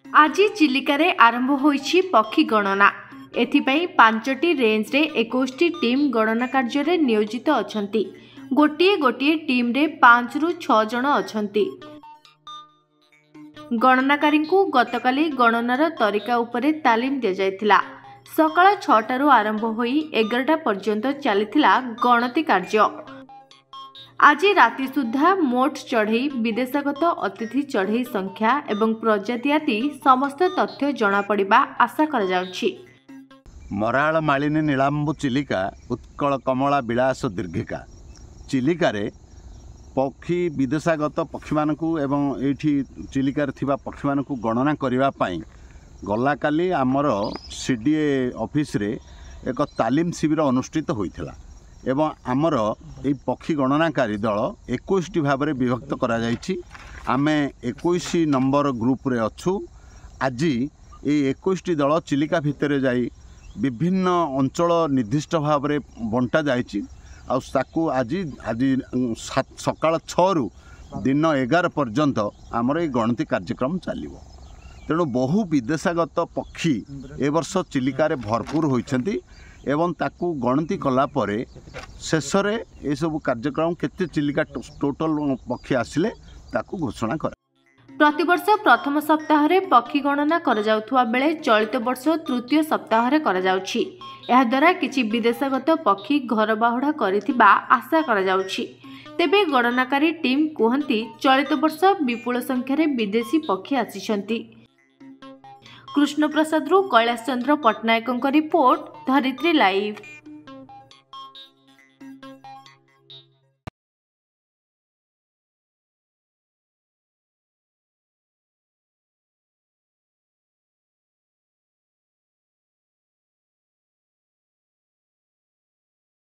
आज चिलिकारे आरंभ होईछि पक्षी गणना। एथिपाई 5टी रेंजरे 21टी टीम गणना कार्य नियोजित अछंती। गोटिए गोटिए टीम रे 5 रु 6 जण अछंती। गणनाकारी को गतकाली गणनार तरीका उपरे तालीम दिया जायथिला। सकाळ 6टारू आरंभ होई 11टा पर्यंत चलीथिला गणति कार्य। आज राति सुधा मोट चढ़ई, विदेशागत अतिथि चढ़ई संख्या एवं प्रजाति आदि समस्त तथ्य जना पड़िबा आशा करा जाउछि। मराळ मालिनी नीलांबु चिलिका उत्कल कमला विलास दीर्घिका चिलिकारे पक्षी विदेशागत पक्षी मानकु एवं एठी चिलिकार थिबा पक्षी मानकु गणना करिवा पई गला काली आमर सीडीए ऑफिस रे एक तालीम शिविर अनुष्ठित होइथिला एवं आमर ए पक्षी गणनाकारी दल 21टी भाव में विभक्त करा जाइछि। आमे 21 नंबर ग्रुप रे अछु। आज ये 21टी दल चिलिका भितर जाई विभिन्न अंचल निर्दिष्ट भाव में बंटा जाइछि। आकु आज आज सकाळ 6 रु दिन 11 पर्यंत आमर ये गणति कार्यक्रम चलिबो। तेणु बहु विदेशागत पक्षी ए वर्ष चिलिकार भरपूर होइछन्ति एवं ताकू गणति कला परे शेष रे ए सब कार्यक्रम केते चिलिका टोटल पक्षी आसिले ताकू घोषणा कर। प्रतिवर्ष प्रथम सप्ताह रे पक्षी गणना करा जाउथुवा बेले चलित वर्ष तृतीय सप्ताह रे करा जाउछि। एहा द्वारा किछि विदेशागत पक्षी घर बाहुडा करिथिबा आशा करा जाउछि। तेबे गणनाकारी टीम कहंती चलित वर्ष विपुल संख्या रे विदेशी पक्षी आसिछन्ति। कृष्ण प्रसाद रु कैलाश चंद्र पटनायक रिपोर्ट, धरित्री लाइव।